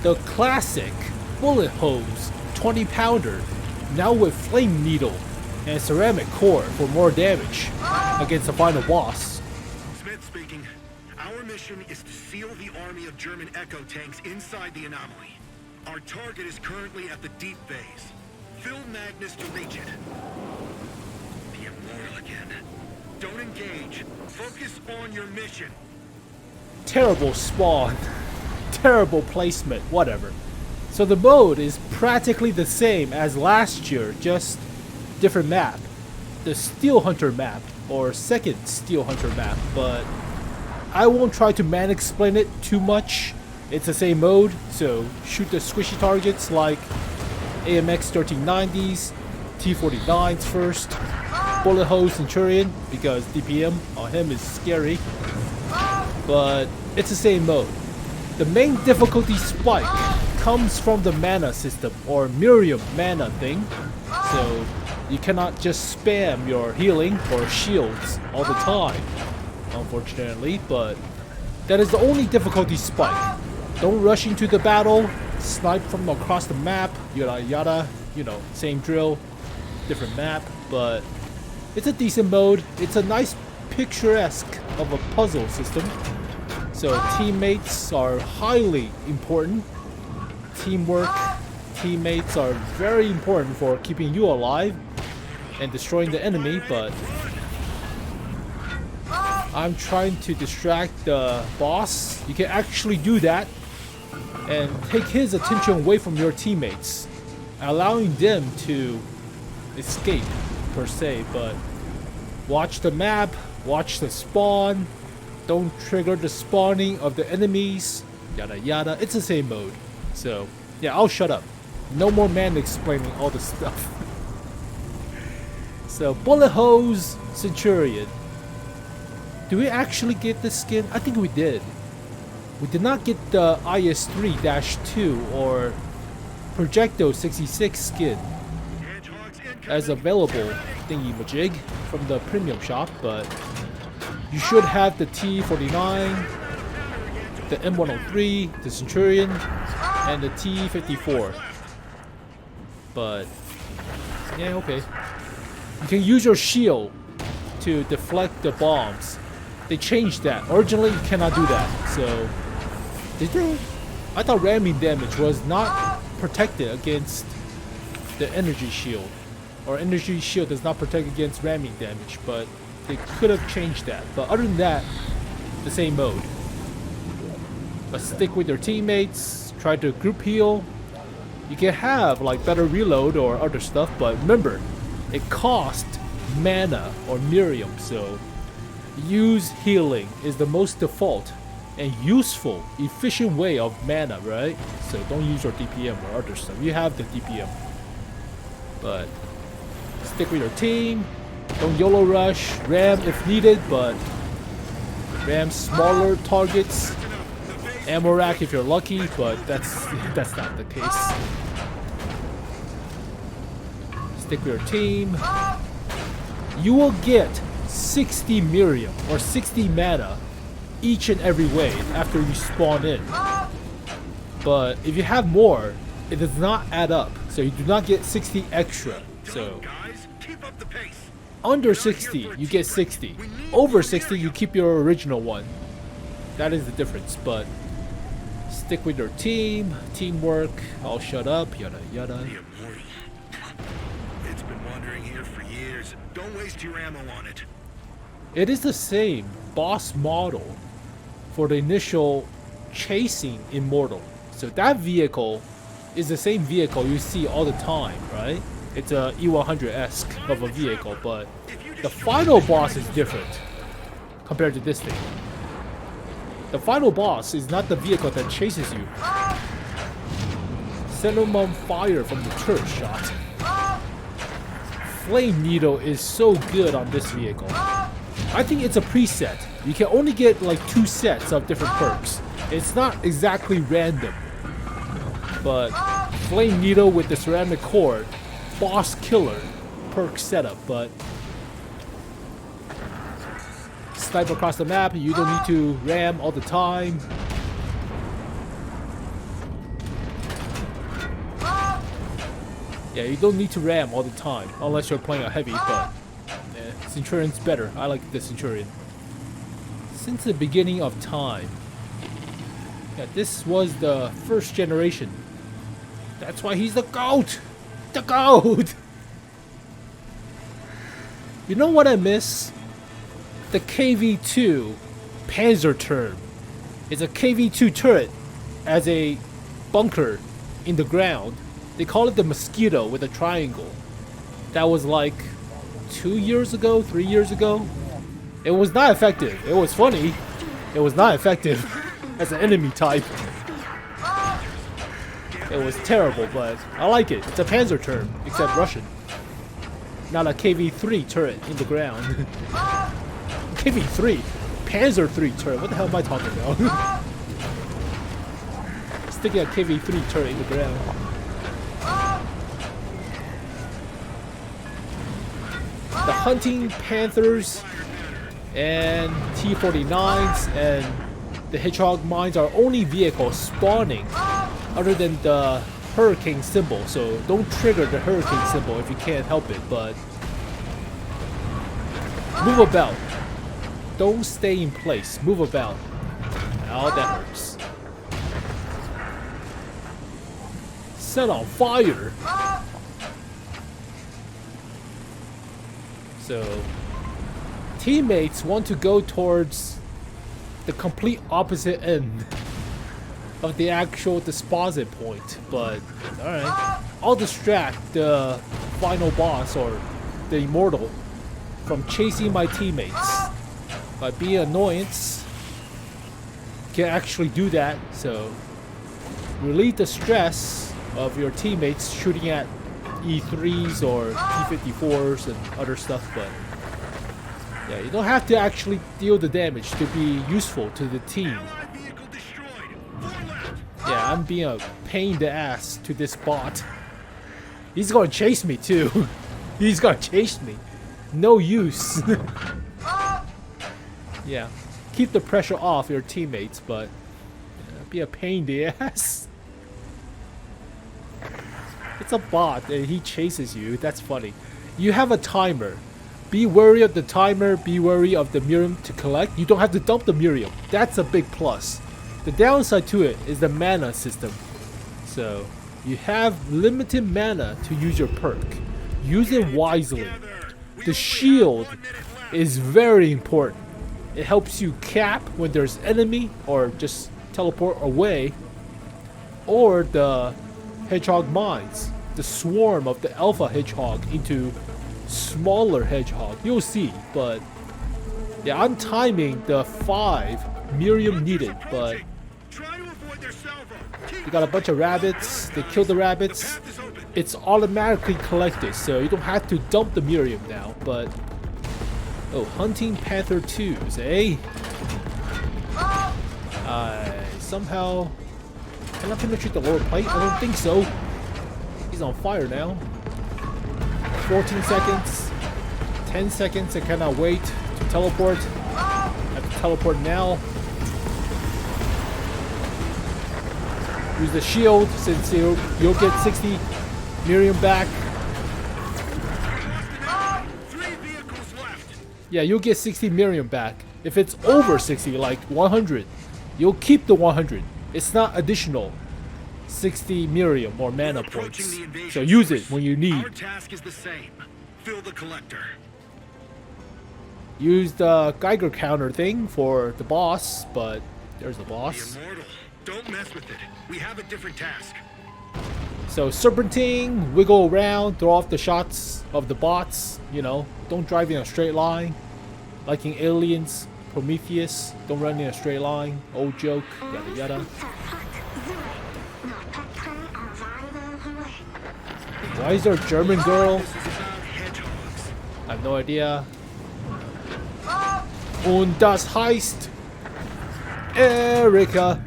the classic bullet hose 20-pounder, now with flame needle and ceramic core for more damage against the final boss. Smith speaking. Our mission is to seal the army of German Echo tanks inside the anomaly. Our target is currently at the deep phase. Fill Magnus to reach it. The Immortal again. Don't engage. Focus on your mission. Terrible spawn. Terrible placement, whatever. So the mode is practically the same as last year, just different map. The Steel Hunter map, or second Steel Hunter map, but I won't try to man-explain it too much. It's the same mode, so shoot the squishy targets like AMX 1390s, T49s first, bullet hose Centurion, because DPM on him is scary, but it's the same mode. The main difficulty spike comes from the mana system, or Mirium mana thing, so you cannot just spam your healing or shields all the time, unfortunately, but that is the only difficulty spike. Don't rush into the battle, snipe from across the map, yada yada, you know, same drill, different map, but it's a decent mode. It's a nice picturesque of a puzzle system. So teammates are highly important. Teamwork, teammates are very important for keeping you alive and destroying the enemy, but I'm trying to distract the boss. You can actually do that and take his attention away from your teammates, allowing them to escape per se, but watch the map, watch the spawn, don't trigger the spawning of the enemies, yada yada. It's the same mode. So yeah, I'll shut up. No more man explaining all the stuff. So bullet hose Centurion. Do we actually get the skin? I think we did. We did not get the IS-3-2 or Projecto 66 skin as available thingy-majig from the premium shop, but you should have the T49, the M103, the Centurion, and the T54. But yeah, okay. You can use your shield to deflect the bombs. They changed that. Originally, you cannot do that. So, did they? I thought ramming damage was not protected against the energy shield, or energy shield does not protect against ramming damage. But they could have changed that. But other than that, the same mode. But stick with your teammates. Try to group heal. You can have like better reload or other stuff, but remember, it costs mana or Mirium, so use healing is the most default and useful, efficient way of mana, right? So don't use your DPM or other stuff. You have the DPM, but stick with your team. Don't YOLO rush. Ram if needed, but ram smaller targets. Ammo rack if you're lucky, but that's not the case. Stick with your team. You will get 60 Mirium or 60 mana each and every wave after you spawn in. But if you have more, it does not add up, so you do not get 60 extra. So under 60 you get 60. Over 60 you keep your original one. That is the difference. But stick with your team, teamwork. I'll shut up, yada yada. It's been wandering here for years. Don't waste your ammo on it. It is the same boss model for the initial chasing Immortal. So that vehicle is the same vehicle you see all the time, right? It's a E100-esque of a vehicle, but the final boss is different compared to this thing. The final boss is not the vehicle that chases you. Set him on fire from the turret shot. Flame Needle is so good on this vehicle. I think it's a preset. You can only get like 2 sets of different perks. It's not exactly random. But Flame Needle with the ceramic core, boss killer perk setup, but snipe across the map, you don't need to ram all the time. Yeah, you don't need to ram all the time unless you're playing a heavy, but yeah, Centurion's better. I like the Centurion. Since the beginning of time. Yeah, this was the first generation. That's why he's the GOAT! The GOAT! You know what I miss? The KV-2 Panzer-Turm. It's a KV-2 turret as a bunker in the ground. They call it the Mosquito with a triangle. That was like 2 years ago, 3 years ago. It was not effective. It was funny. It was not effective as an enemy type. It was terrible, but I like it. It's a Panzer-Turm, except Russian. Not a KV-3 turret in the ground. KV-3? Panzer-3 turret? What the hell am I talking about? Sticking a KV-3 turret in the ground. The Hunting Panthers and T-49s and the Hedgehog mines are only vehicles spawning other than the hurricane symbol, so don't trigger the hurricane symbol if you can't help it, but move about. Don't stay in place. Move about. Ow, that hurts. Set on fire! So, teammates want to go towards the complete opposite end of the actual deposit point, but alright. I'll distract the final boss or the immortal from chasing my teammates by being annoyance. Can actually do that, so relieve the stress of your teammates shooting at E3s or T-54s and other stuff, but yeah, you don't have to actually deal the damage to be useful to the team. Yeah, I'm being a pain in the ass to this bot. He's gonna chase me too. He's gonna chase me. No use. Yeah, keep the pressure off your teammates, but be a pain in the ass. It's a bot and he chases you. That's funny. You have a timer. Be wary of the timer. Be wary of the Mirium to collect. You don't have to dump the Mirium. That's a big plus. The downside to it is the mana system. So you have limited mana to use your perk. Use it wisely. The shield is very important. It helps you cap when there's enemy or just teleport away. Or the hedgehog mines. The swarm of the alpha hedgehog into smaller hedgehog. You'll see, but yeah, I'm timing the 5 Mirium needed, but they got a bunch of rabbits. They killed the rabbits. It's automatically collected, so you don't have to dump the Mirium now, but oh, Hunting Panther 2s, eh? I somehow cannot penetrate the lower plate? I don't think so. He's on fire now. 14 seconds. 10 seconds. I cannot wait to teleport. I have to teleport now. Use the shield since you'll get 60 Mirium back. Yeah, you'll get 60 Mirium back. If it's over 60, like 100, you'll keep the 100. It's not additional 60 Mirium or mana points. So use it when you need. Our task is the same. Fill the collector. Use the Geiger counter thing for the boss, but there's the boss. The immortal. Don't mess with it. We have a different task. So serpentine, wiggle around, throw off the shots of the bots, you know, don't drive in a straight line. Like in Aliens, Prometheus, don't run in a straight line, old joke, yada yada. Why is there a German girl? I have no idea. Und das heißt Erika.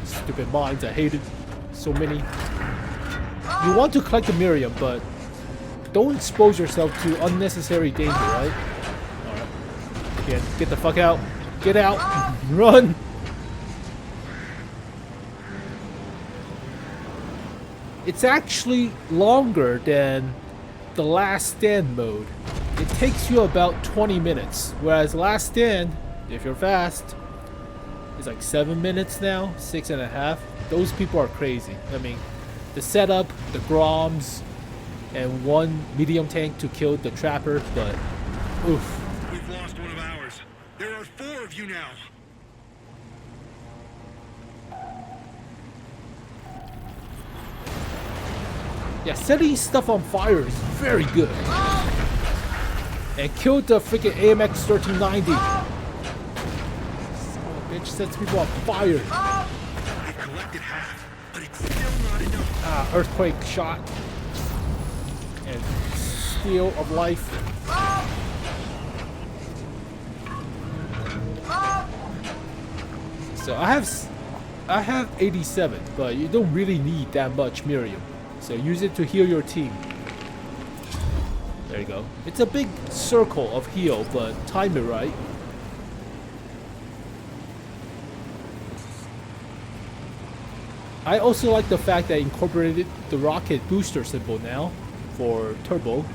Stupid mines, I hate it. So many. You want to collect the Mirium, but don't expose yourself to unnecessary danger, right? Alright. Get the fuck out. Get out. Run. it's actually longer than the Last Stand mode. It takes you about 20 minutes, whereas Last Stand, if you're fast, is like 7 minutes now, 6.5. Those people are crazy. I mean, the setup, the groms, and one medium tank to kill the trapper, but oof. We've lost one of ours. There are 4 of you now. Yeah, setting stuff on fire is very good. And killed the freaking AMX 1390. Son of a bitch sets people on fire. We've collected half, but it's still not enough. Earthquake shot. And steal of life. So I have 87, but you don't really need that much Mirium. So use it to heal your team. There you go. It's a big circle of heal, but time it right. I also like the fact that it incorporated the rocket booster symbol now for turbo.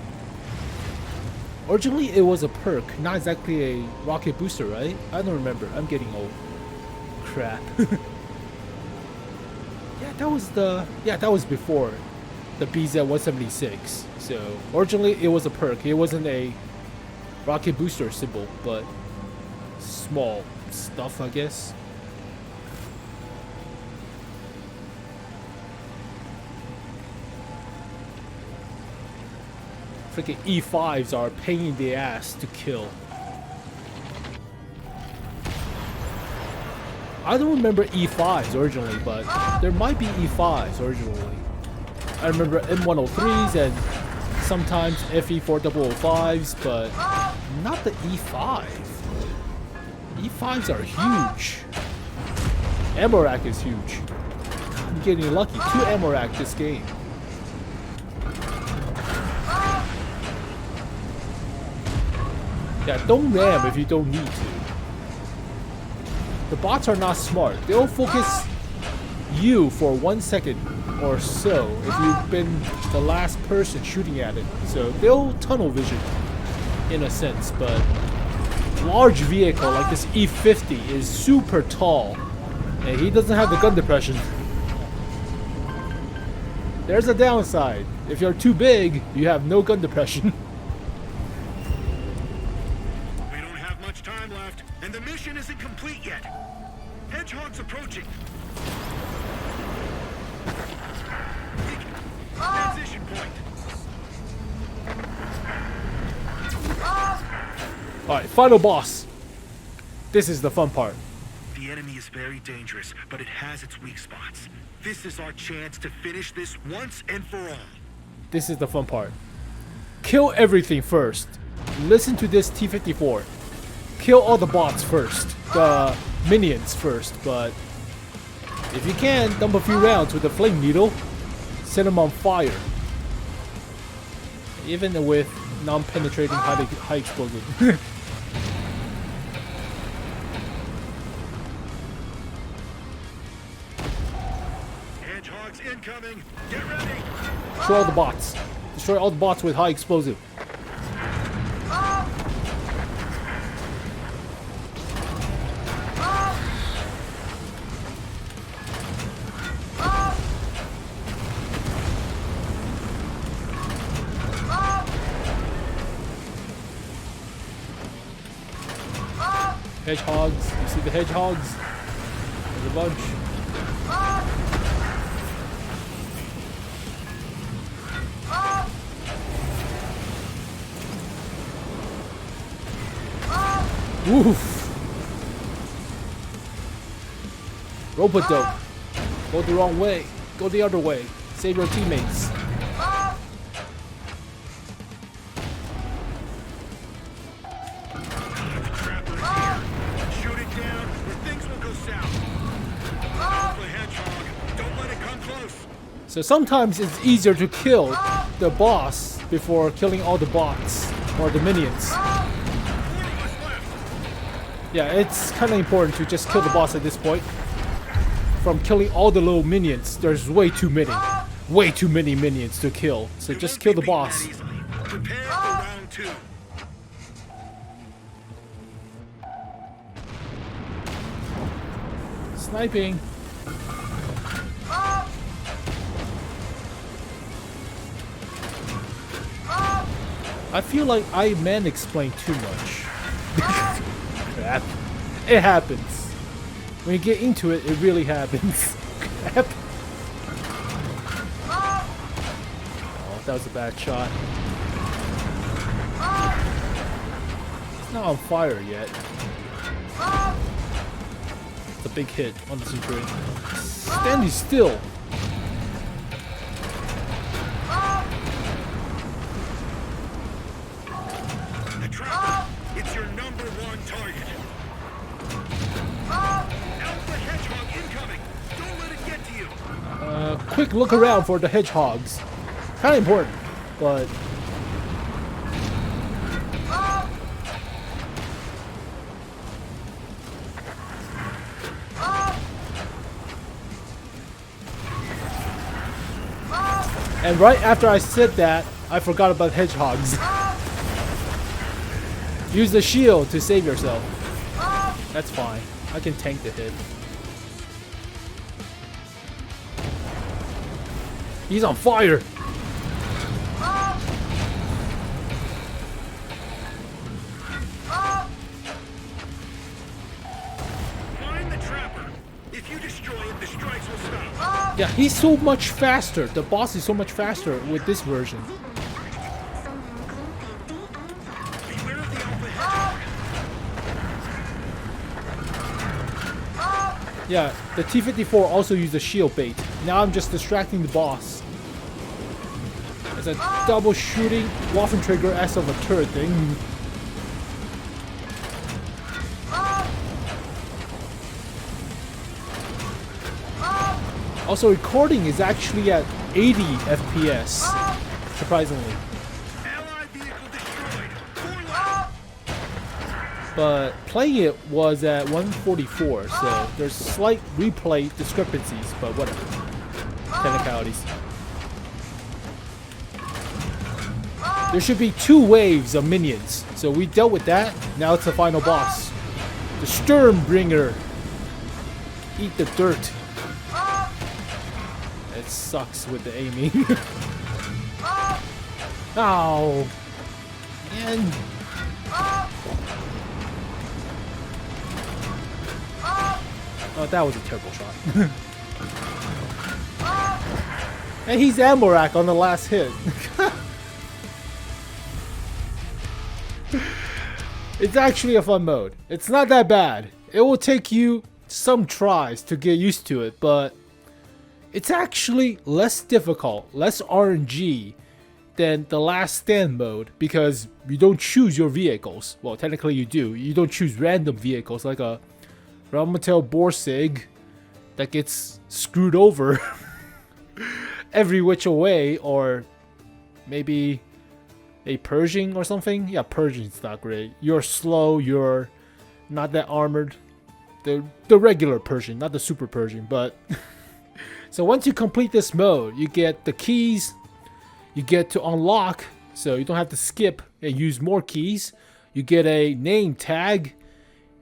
Originally it was a perk, not exactly a rocket booster, right? I don't remember. I'm getting old. Crap. that was before the BZ-176. So originally it was a perk. It wasn't a rocket booster symbol, but small stuff, I guess. Freaking E5s are a pain in the ass to kill. I don't remember E5s originally, but there might be E5s originally. I remember M103s and sometimes FE4005s, but not the E5. E5s are huge. Ammo rack is huge. I'm getting lucky. 2 ammo rack this game. Yeah, don't ram if you don't need to. The bots are not smart. They'll focus you for 1 second or so if you've been the last person shooting at it. So they'll tunnel vision in a sense, but large vehicle like this E50 is super tall and he doesn't have the gun depression. There's a downside. If you're too big, you have no gun depression. We don't have much time left, and the mission isn't complete yet. Hedgehog's approaching. Transition point. Alright, final boss. This is the fun part. The enemy is very dangerous, but it has its weak spots. This is our chance to finish this once and for all. This is the fun part. Kill everything first. Listen to this T-54. Kill all the bots first. The minions first, but if you can, dump a few rounds with a flame needle. Set them on fire. Even with non-penetrating high explosive. Hedgehog's incoming. Get ready. Destroy all the bots. Destroy all the bots with high explosive. Hedgehogs. You see the hedgehogs? There's a bunch. Oof. Robodope. Go the wrong way. Go the other way. Save your teammates. Shoot it down, or things will go south. The hedgehog. Don't let it come close. So sometimes it's easier to kill the boss before killing all the bots or the minions. Yeah, it's kind of important to just kill the boss at this point. From killing all the little minions, there's way too many. way too many minions to kill. So just kill the boss. Prepare for round 2. Sniping. I feel like I man-explained too much. Crap. It happens. When you get into it, it really happens. Crap. Oh, that was a bad shot. It's not on fire yet. It's a big hit on the Centurion. Standing still. The trapper, it's your number 1 target. Alpha Hedgehog incoming. Don't let it get to you. Quick look around for the hedgehogs. Kind of important, but and right after I said that, I forgot about hedgehogs. Use the shield to save yourself. That's fine. I can tank the hit. He's on fire! Find the trapper. If you destroy it, the strikes will stop. Yeah, he's so much faster. The boss is so much faster with this version. Beware of the Alpha Hedgehog. Yeah, the T-54 also used a shield bait. Now I'm just distracting the boss. It's a double shooting Waffentrigger ass of a turret thing. Also, recording is actually at 80 FPS, surprisingly. Allied vehicle destroyed. 4 left. But playing it was at 144, so there's slight replay discrepancies, but whatever. Technicalities. There should be 2 waves of minions, so we dealt with that. Now it's the final boss. The Sturmbringer. Eat the dirt. It sucks with the aiming. Ow. And oh, that was a terrible shot. And he's ammo rack on the last hit. It's actually a fun mode. It's not that bad. It will take you some tries to get used to it, but it's actually less difficult, less RNG than the Last Stand mode because you don't choose your vehicles. Well, technically you do. You don't choose random vehicles like a 𝗡𝗚𝗛𝗧𝗠𝗔𝗥𝗘 that gets screwed over every which way, or maybe a Pershing or something. Yeah, Pershing's not great. You're slow, you're not that armored. The regular Pershing, not the super Pershing, but so once you complete this mode, you get the keys, you get to unlock, so you don't have to skip and use more keys. You get a name tag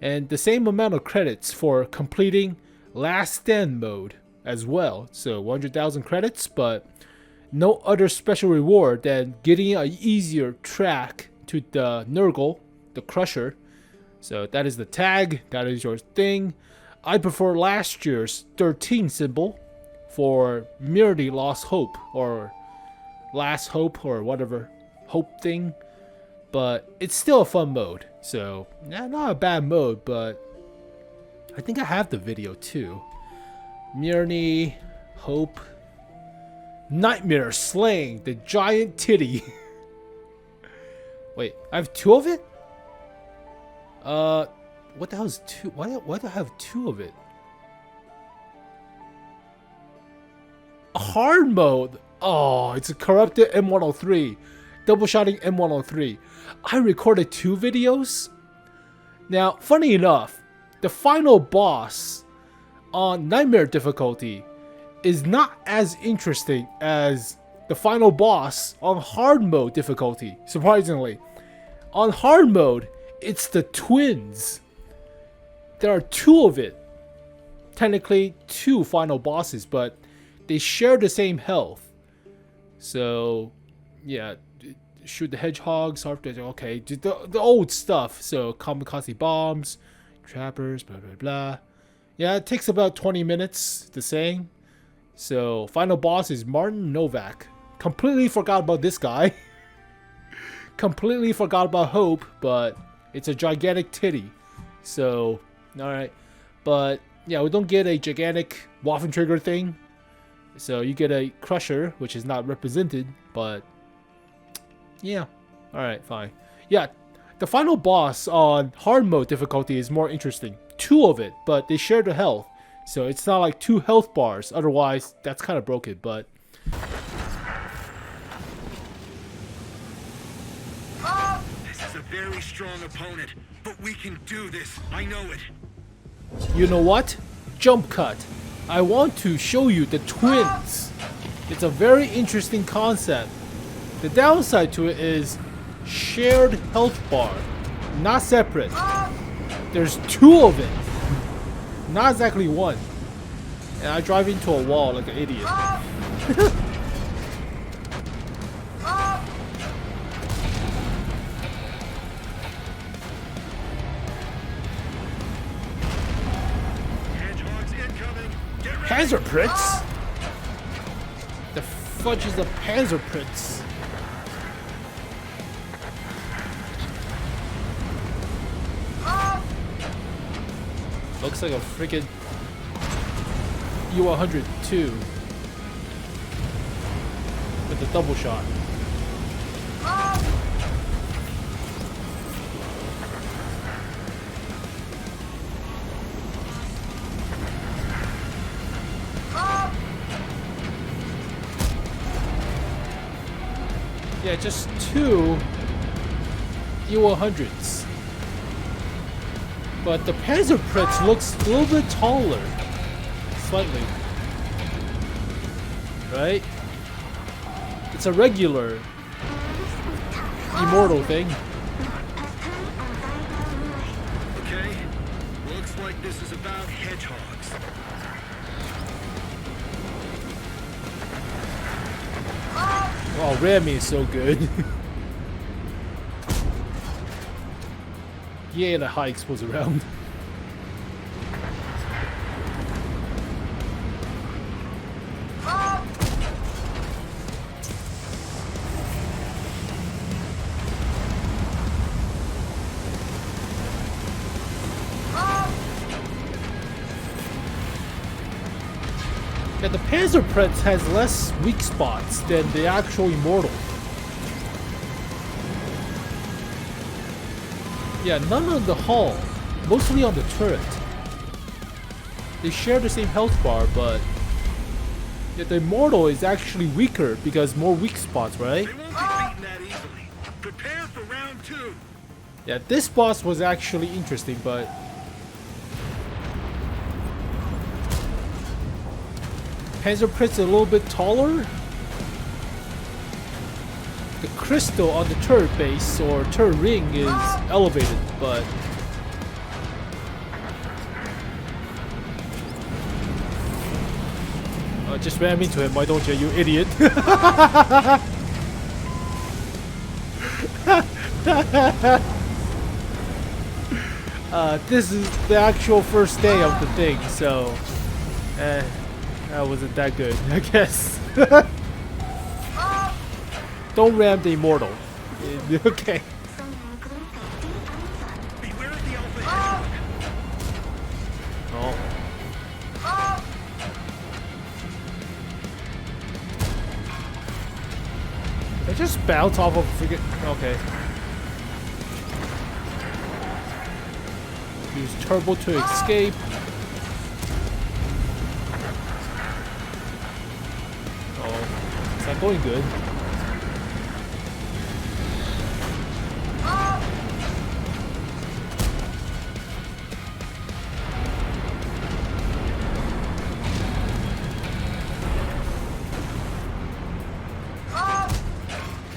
and the same amount of credits for completing Last Stand mode as well. So 100,000 credits, but no other special reward than getting an easier track to the Nergal, the Crusher. So that is the tag, that is your thing. I prefer last year's 13 symbol for Mirny Lost Hope, or Last Hope, or whatever hope thing. But it's still a fun mode. So, yeah, not a bad mode, but I think I have the video too. Mirny, Hope, Nightmare slaying the giant titty. Wait, I have 2 of it? What the hell is 2? Why do I have 2 of it? Hard mode. Oh, it's a corrupted M103. Double shotting M103. I recorded 2 videos. Now, funny enough, the final boss on Nightmare difficulty is not as interesting as the final boss on hard mode difficulty, surprisingly. On hard mode, it's the twins. There are two of it. Technically, two final bosses, but they share the same health. So, yeah, shoot the hedgehogs, okay, the old stuff. So, kamikaze bombs, trappers, blah, blah, blah. Yeah, it takes about 20 minutes, the same. So, final boss is Martin Novak. Completely forgot about this guy. Completely forgot about Hope, but it's a gigantic titty. So, alright. But, yeah, we don't get a gigantic Waffen Trigger thing. So, you get a Crusher, which is not represented, but yeah. Alright, fine. Yeah, the final boss on hard mode difficulty is more interesting. Two of it, but they share the health. So it's not like two health bars. Otherwise, that's kind of broken, but... This is a very strong opponent, but we can do this. I know it. You know what? Jump cut. I want to show you the twins. It's a very interesting concept. The downside to it is shared health bar, not separate. There's two of it, not exactly one. And I drive into a wall like an idiot. Hedgehogs incoming. Get ready. Panzerpritz? The fudge is a Panzerpritz? Looks like a freaking U-102 with the double shot. Yeah, just two U-100s. But the Panzerpritz looks a little bit taller. Slightly. Right? It's a regular immortal thing. Okay. Looks like this is about hedgehogs. Wow, Rami is so good. Yeah, the high explosive round. Yeah, the Panzerpritz has less weak spots than the actual Immortal. Yeah, none on the hull, mostly on the turret. They share the same health bar, but yeah, the Immortal is actually weaker because more weak spots, right? They won't be beaten that easily. Prepare for round two. Yeah, this boss was actually interesting, but Panzerpritz a little bit taller. The crystal on the turret base or turret ring is elevated, but I just ran into him, why don't you idiot? This is the actual first day of the thing, so that wasn't that good, I guess. Don't ram the Immortal. Okay. Beware of the alpha hedgehog. Oh. I just bounce off of a freaking. Okay. Use turbo to escape. Oh, it's not going good.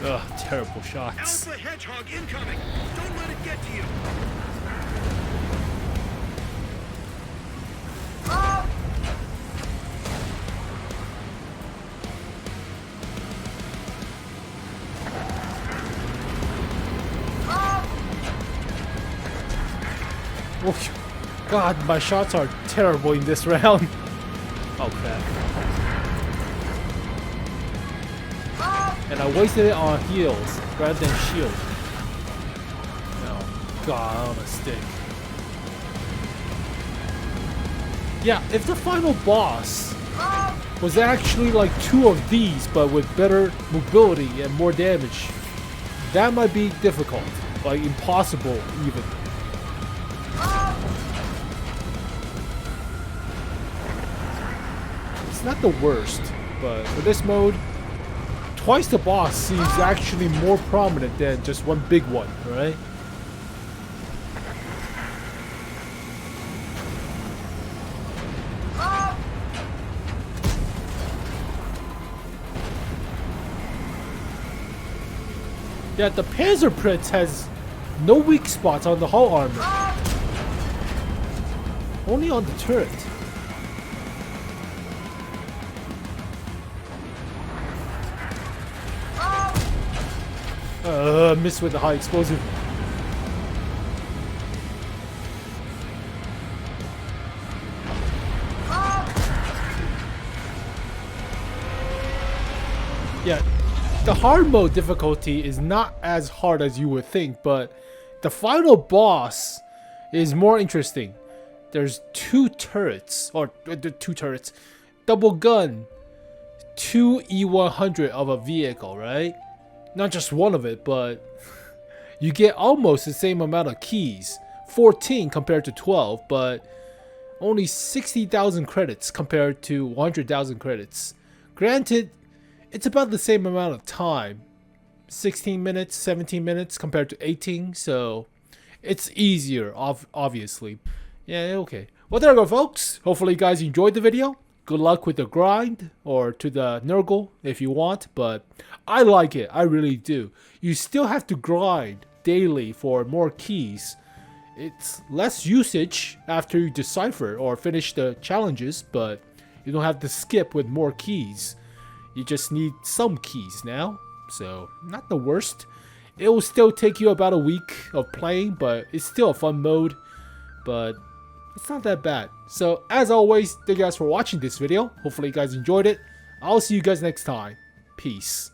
Ugh, terrible shots. Alpha Hedgehog incoming! Don't let it get to you! Oh, God, my shots are terrible in this round. Oh crap. And I wasted it on heals rather than shield. Oh God, on a stick. Yeah, if the final boss was actually like 2 of these but with better mobility and more damage, that might be difficult. Like impossible even. It's not the worst, but for this mode, twice the boss seems actually more prominent than just one big one, right? Yeah, the 𝗡𝗚𝗚𝗧𝗏 has no weak spots on the hull armor. Only on the turret. Missed with the high explosive. Yeah, the hard mode difficulty is not as hard as you would think, but the final boss is more interesting. There's 2 turrets, or 2 turrets, double gun, 2 E100 of a vehicle, right? Not just one of it, but you get almost the same amount of keys. 14 compared to 12, but only 60,000 credits compared to 100,000 credits. Granted, it's about the same amount of time. 16 minutes, 17 minutes compared to 18, so it's easier, obviously. Yeah, okay. Well, there you go, folks. Hopefully you guys enjoyed the video. Good luck with the grind, or to the Nergal if you want, but I like it. I really do. You still have to grind daily for more keys. It's less usage after you decipher or finish the challenges, but you don't have to skip with more keys. You just need some keys now, so not the worst. It will still take you about a week of playing, but it's still a fun mode, but it's not that bad. So as always, thank you guys for watching this video. Hopefully you guys enjoyed it. I'll see you guys next time. Peace.